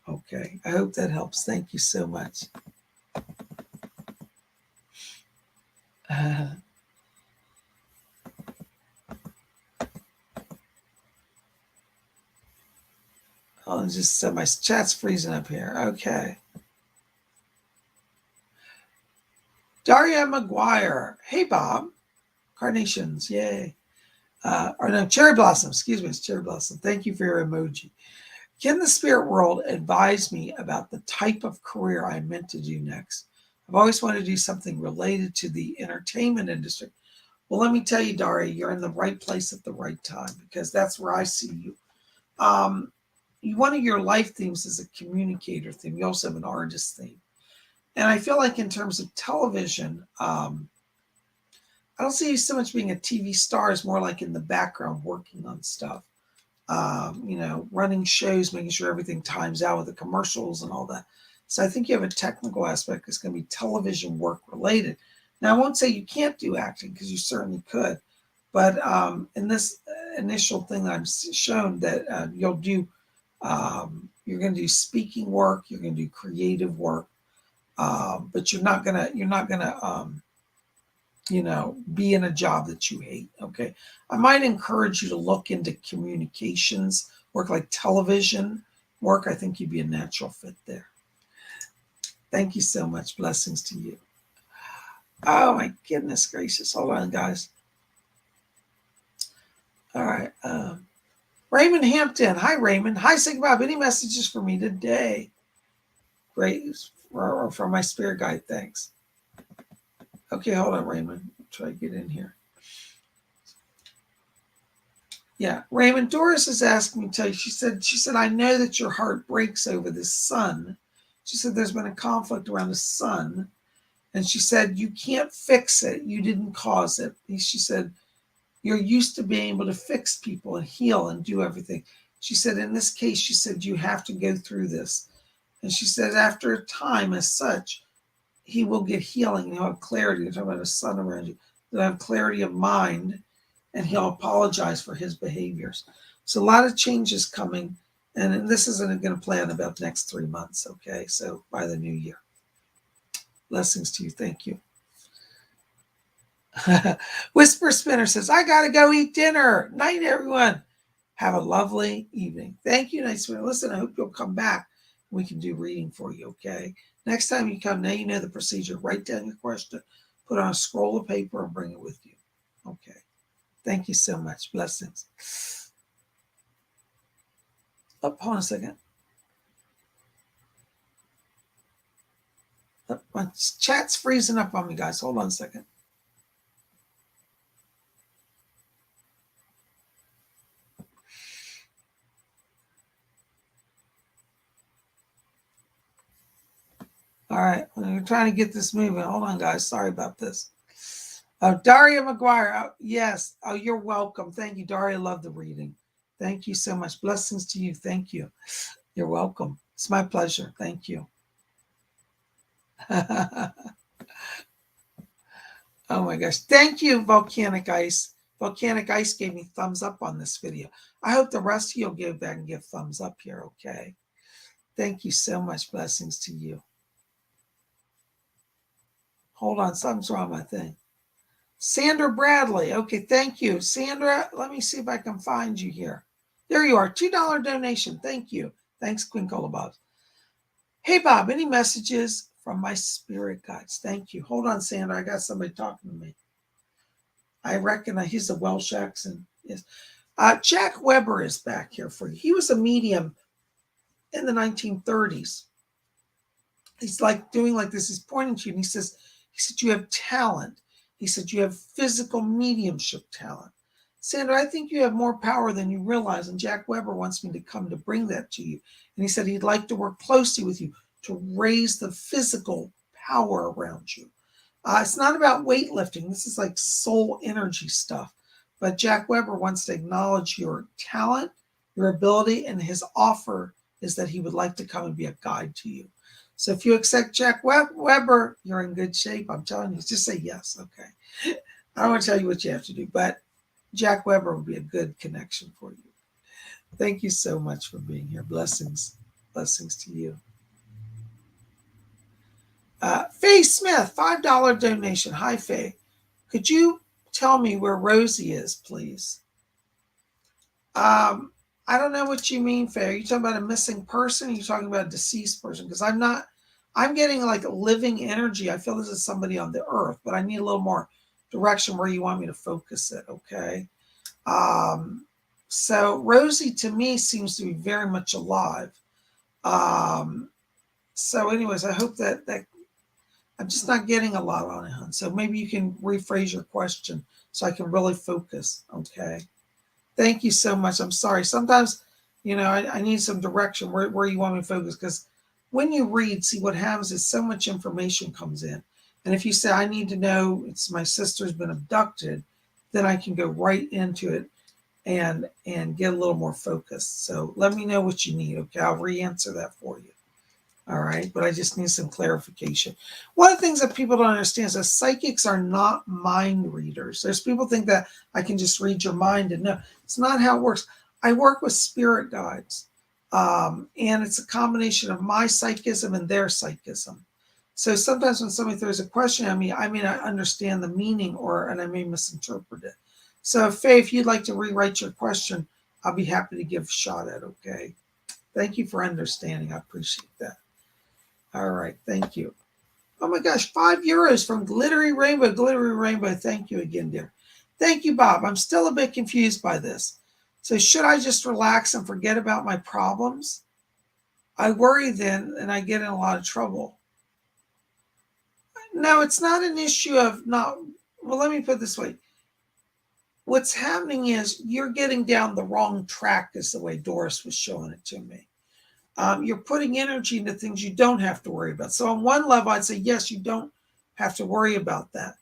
Okay, I hope that helps. Thank you so much. Just so my chat's freezing up here. Okay. Daria McGuire. Hey, Bob. Carnations. Yay. Or no, cherry blossom. Excuse me. It's cherry blossom. Thank you for your emoji. Can the spirit world advise me about the type of career I'm meant to do next? I've always wanted to do something related to the entertainment industry. Well, let me tell you, Daria, you're in the right place at the right time because that's where I see you. One of your life themes is a communicator theme. You also have an artist theme. And I feel like in terms of television, I don't see you so much being a TV star as more like in the background working on stuff. Running shows, making sure everything times out with the commercials and all that. So I think you have a technical aspect that's going to be television work related. Now, I won't say you can't do acting because you certainly could. But in this initial thing I'm shown that you'll do, you're going to do speaking work, you're going to do creative work, but you're not gonna be in a job that you hate. Okay, I might encourage you to look into communications work, like television work. I think you'd be a natural fit there. Thank you so much. Blessings to you. Oh my goodness gracious. Hold on, guys. All right. Raymond Hampton. Hi, Raymond. Hi, PsychicBob. Any messages for me today? Great. Or from my spirit guide. Thanks. Okay, hold on, Raymond. I'll try to get in here. Yeah, Raymond, Doris is asking me to tell you. She said, I know that your heart breaks over this son. She said there's been a conflict around the son. And she said, you can't fix it. You didn't cause it. She said, you're used to being able to fix people and heal and do everything. She said, in this case, she said, you have to go through this. And she said, after a time as such, he will get healing. He'll have clarity. You're talking about a son around you. He'll have clarity of mind, and he'll apologize for his behaviors. So a lot of changes coming. And this isn't going to play out about the next 3 months. Okay. So by the new year. Blessings to you. Thank you. Whisper Spinner says, I got to go eat dinner. Night, everyone. Have a lovely evening. Thank you, Night Spinner. Listen, I hope you'll come back. We can do reading for you, okay? Next time you come, now you know the procedure. Write down your question, put on a scroll of paper, and bring it with you. Okay. Thank you so much. Blessings. Oh, hold on a second. Oh, my chat's freezing up on me, guys. Hold on a second. All right, we're trying to get this moving. Hold on, guys. Sorry about this. Oh, Daria McGuire. Oh, yes. Oh, you're welcome. Thank you, Daria. Love the reading. Thank you so much. Blessings to you. Thank you. You're welcome. It's my pleasure. Thank you. Oh my gosh. Thank you, Volcanic Ice. Volcanic Ice gave me thumbs up on this video. I hope the rest of you will give back and give thumbs up here, okay? Thank you so much. Blessings to you. Hold on, something's wrong with my thing. Sandra Bradley. Okay, thank you. Sandra, let me see if I can find you here. There you are. $2 donation. Thank you. Thanks, Queen Cola Bob. Hey, Bob, any messages from my spirit guides? Thank you. Hold on, Sandra. I got somebody talking to me. I recognize he's a Welsh accent. Yes. Jack Weber is back here for you. He was a medium in the 1930s. He's like doing like this. He's pointing to you and he said, you have talent. He said, you have physical mediumship talent. Sandra, I think you have more power than you realize. And Jack Weber wants me to come to bring that to you. And he said he'd like to work closely with you to raise the physical power around you. It's not about weightlifting. This is like soul energy stuff. But Jack Weber wants to acknowledge your talent, your ability, and his offer is that he would like to come and be a guide to you. So if you accept Jack Weber, you're in good shape. I'm telling you, just say yes, okay? I don't want to tell you what you have to do, but Jack Weber will be a good connection for you. Thank you so much for being here. Blessings. Blessings to you. Faye Smith, $5 donation. Hi, Faye. Could you tell me where Rosie is, please? I don't know what you mean, Faye. Are you talking about a missing person? Or are you talking about a deceased person? Because I'm getting like living energy. I feel this is somebody on the earth, but I need a little more direction where you want me to focus it, okay? So Rosie to me seems to be very much alive. So anyways, I hope that I'm just not getting a lot on it, hon. So maybe you can rephrase your question so I can really focus, okay? Thank you so much. I'm sorry. Sometimes, I need some direction where you want me to focus, because when you read, see what happens is so much information comes in. And if you say, I need to know it's my sister's been abducted, then I can go right into it and get a little more focused. So let me know what you need, okay? I'll re-answer that for you. All right, but I just need some clarification. One of the things that people don't understand is that psychics are not mind readers. There's people think that I can just read your mind, and no, it's not how it works. I work with spirit guides, and it's a combination of my psychism and their psychism. So sometimes when somebody throws a question at me, I may not understand the meaning, and I may misinterpret it. So Faye, if you'd like to rewrite your question, I'll be happy to give a shot at it, okay? Thank you for understanding. I appreciate that. All right, thank you. Oh my gosh, €5 from Glittery Rainbow. Glittery Rainbow, thank you again, dear. Thank you, Bob. I'm still a bit confused by this. So should I just relax and forget about my problems? I worry then, and I get in a lot of trouble. No, it's not an issue of not, well, let me put it this way. What's happening is you're getting down the wrong track, is the way Doris was showing it to me. You're putting energy into things you don't have to worry about. So on one level, I'd say, yes, you don't have to worry about that.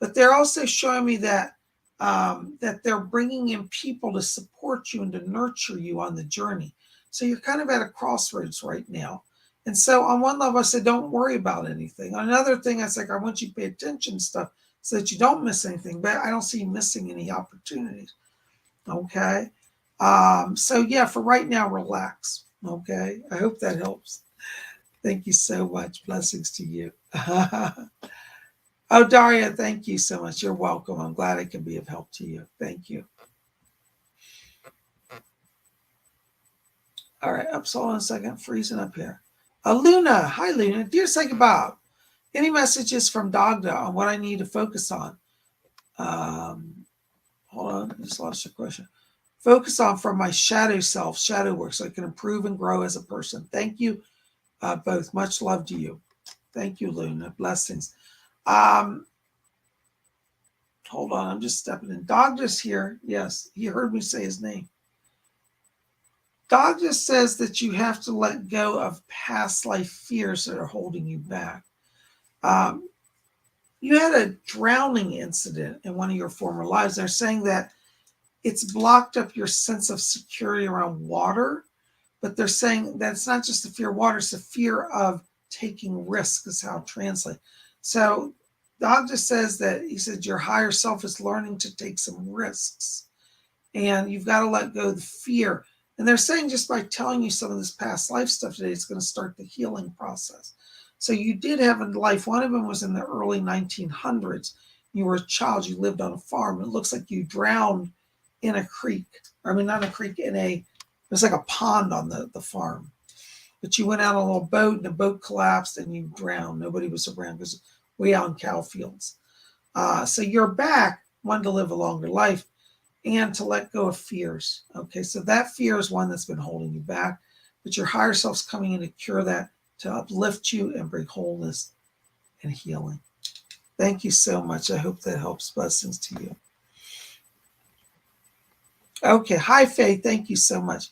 But they're also showing me that that they're bringing in people to support you and to nurture you on the journey. So you're kind of at a crossroads right now. And so on one level, I said, don't worry about anything. On another thing, I was like, I want you to pay attention to stuff so that you don't miss anything. But I don't see you missing any opportunities. Okay. So yeah, for right now, relax. Okay. I hope that helps. Thank you so much. Blessings to you. Oh, Daria, thank you so much. You're welcome. I'm glad I can be of help to you. Thank you. All right. Up, hold on a second. Freezing up here. Luna. Hi, Luna. Dear Psychic Bob, any messages from Dagda on what I need to focus on? Hold on. I just lost your question. Focus on from my shadow self, shadow work, so I can improve and grow as a person. Thank you both. Much love to you. Thank you, Luna. Blessings. Hold on. I'm just stepping in. Dagda's here. Yes, he heard me say his name. Dagda says that you have to let go of past life fears that are holding you back. You had a drowning incident in one of your former lives. They're saying that it's blocked up your sense of security around water, but they're saying that it's not just the fear of water, it's the fear of taking risks is how it translates. So Dagda says that he said your higher self is learning to take some risks, and you've got to let go of the fear. And they're saying just by telling you some of this past life stuff today, it's going to start the healing process. So you did have a life. One of them was in the early 1900s. You were a child. You lived on a farm. It looks like you drowned in a creek. I mean, not a creek, it was like a pond on the farm. But you went out on a little boat, and the boat collapsed, and you drowned. Nobody was around because way out in cow fields. So you're back, wanting to live a longer life and to let go of fears. Okay, so that fear is one that's been holding you back, but your higher self's coming in to cure that, to uplift you and bring wholeness and healing. Thank you so much. I hope that helps. Blessings to you. Okay, hi, Faye. Thank you so much.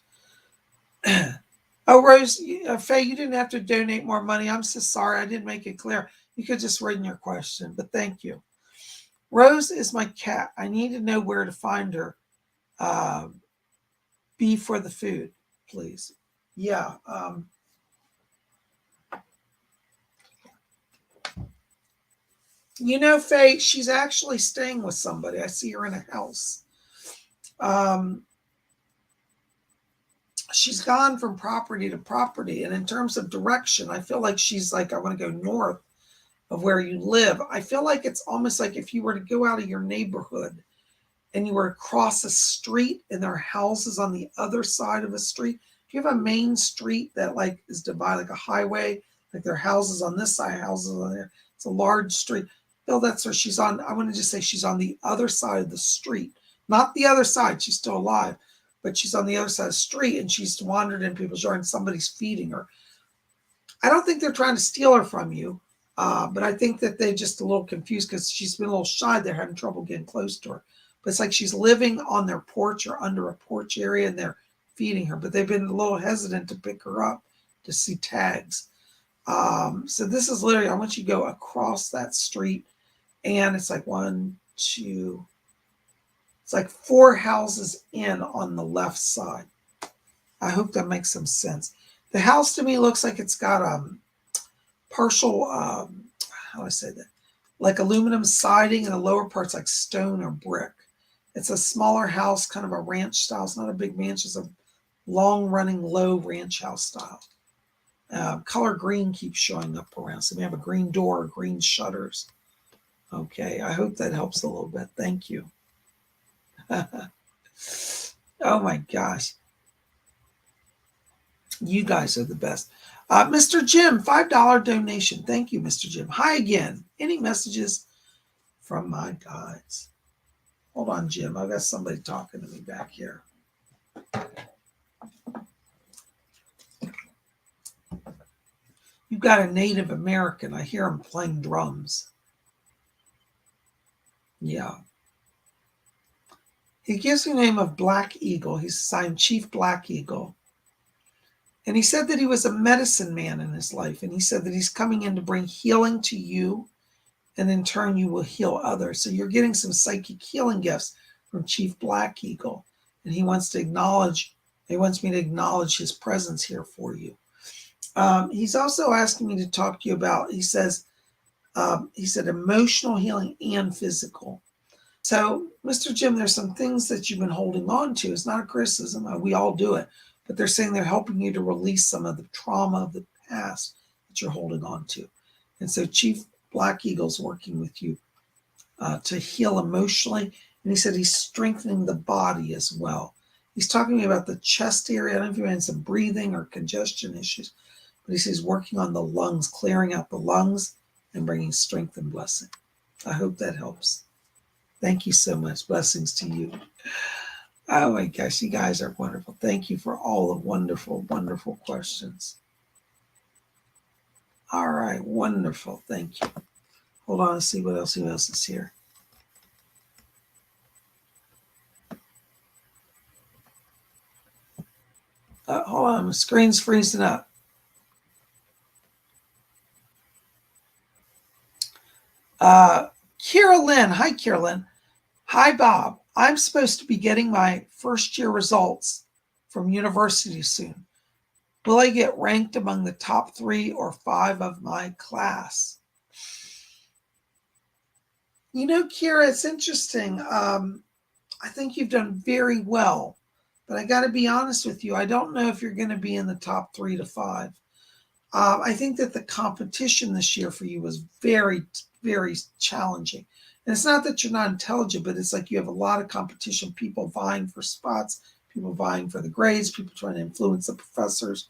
Oh, Rose, Faye, you didn't have to donate more money. I'm so sorry. I didn't make it clear. You could just read in your question, but thank you. Rose is my cat. I need to know where to find her. B for the food, please. Yeah. You know, Faye, she's actually staying with somebody. I see her in a house. She's gone from property to property. And in terms of direction, I feel like she's like, I want to go north of where you live. I feel like it's almost like if you were to go out of your neighborhood and you were across a street and there are houses on the other side of a street. If you have a main street that like is divided like a highway, like there are houses on this side, houses on there. It's a large street. Phil, that's where she's on. I want to just say she's on the other side of the street. Not the other side. She's still alive. But she's on the other side of the street and she's wandered in people's yard and somebody's feeding her. I don't think they're trying to steal her from you. But I think that they're just a little confused because she's been a little shy. They're having trouble getting close to her. But it's like she's living on their porch or under a porch area and they're feeding her. But they've been a little hesitant to pick her up to see tags. So this is literally, I want you to go across that street. And it's like 1, 2, it's like 4 houses in on the left side. I hope that makes some sense. The house to me looks like it's got partial, how do I say that? Like aluminum siding, and the lower part's like stone or brick. It's a smaller house, kind of a ranch style. It's not a big mansion. It's a long-running, low ranch house style. Color green keeps showing up around. So we have a green door, green shutters. Okay, I hope that helps a little bit. Thank you. Oh my gosh. You guys are the best. Mr. Jim, $5 donation. Thank you, Mr. Jim. Hi again. Any messages from my guides? Hold on, Jim. I've got somebody talking to me back here. You've got a Native American. I hear him playing drums. Yeah. He gives me the name of Black Eagle. He's assigned Chief Black Eagle. And he said that he was a medicine man in his life. And he said that he's coming in to bring healing to you. And in turn, you will heal others. So you're getting some psychic healing gifts from Chief Black Eagle. And he wants me to acknowledge his presence here for you. He's also asking me to talk to you about, he said emotional healing and physical. So, Mr. Jim, there's some things that you've been holding on to. It's not a criticism. We all do it. But they're saying they're helping you to release some of the trauma of the past that you're holding on to. And so Chief Black Eagle's working with you to heal emotionally. And he said he's strengthening the body as well. He's talking to me about the chest area. I don't know if you had some breathing or congestion issues. But he says working on the lungs, clearing out the lungs and bringing strength and blessing. I hope that helps. Thank you so much. Blessings to you. Oh my gosh, you guys are wonderful. Thank you for all the wonderful, wonderful questions. All right, wonderful. Thank you. Hold on, let's see who else is here. Hold on, my screen's freezing up. Kira Lynn. Hi, Kira Lynn. Hi, Bob. I'm supposed to be getting my first year results from university soon. Will I get ranked among the top 3 or 5 of my class? You know, Kira, it's interesting. I think you've done very well, but I got to be honest with you. I don't know if you're going to be in the top 3 to 5. I think that the competition this year for you was very, very challenging. And it's not that you're not intelligent, but it's like you have a lot of competition, people vying for spots, people vying for the grades, people trying to influence the professors.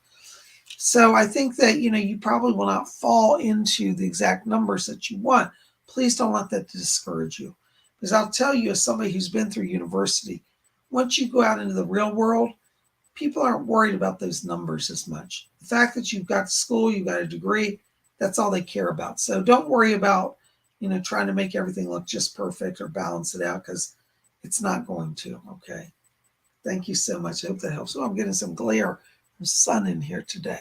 So I think that, you probably will not fall into the exact numbers that you want. Please don't let that discourage you. Because I'll tell you, as somebody who's been through university, once you go out into the real world, people aren't worried about those numbers as much. The fact that you've got school, you've got a degree, that's all they care about. So don't worry about, trying to make everything look just perfect or balance it out, because it's not going to. Okay. Thank you so much. I hope that helps. Oh, I'm getting some glare from sun in here today.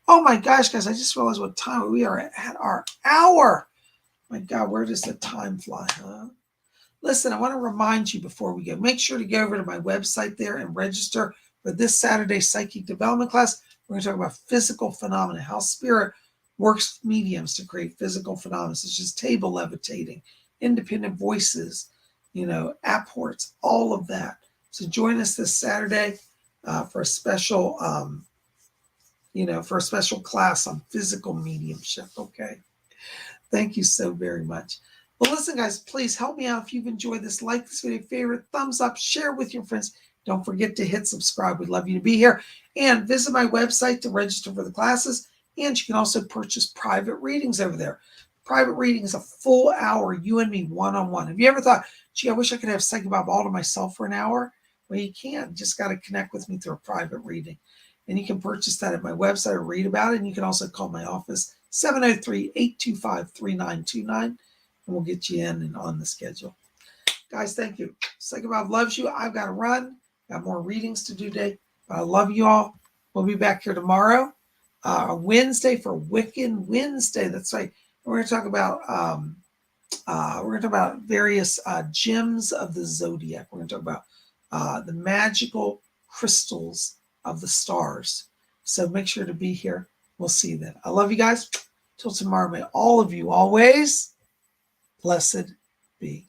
Oh my gosh, guys, I just realized what time we are at our hour. My God, where does the time fly, huh? Listen, I want to remind you before we go, make sure to go over to my website there and register for this Saturday's psychic development class. We're going to talk about physical phenomena, how spirit works with mediums to create physical phenomena, such as table levitating, independent voices, apports, all of that. So join us this Saturday for a special, class on physical mediumship. Okay. Thank you so very much. Well, listen, guys, please help me out. If you've enjoyed this, like this video, favorite, thumbs up, share with your friends. Don't forget to hit subscribe. We'd love you to be here. And visit my website to register for the classes. And you can also purchase private readings over there. Private reading is a full hour, you and me, one-on-one. Have you ever thought, gee, I wish I could have Psychic Bob all to myself for an hour? Well, you can't. You just got to connect with me through a private reading. And you can purchase that at my website or read about it. And you can also call my office, 703-825-3929. And we'll get you in and on the schedule. Guys, thank you. Psychic Bob loves you. I've got to run. Got more readings to do today. But I love you all. We'll be back here tomorrow. Wednesday for Wiccan Wednesday. That's right. We're going to talk about various gems of the zodiac. We're going to talk about the magical crystals of the stars. So make sure to be here. We'll see you then. I love you guys. Till tomorrow, may all of you always blessed be.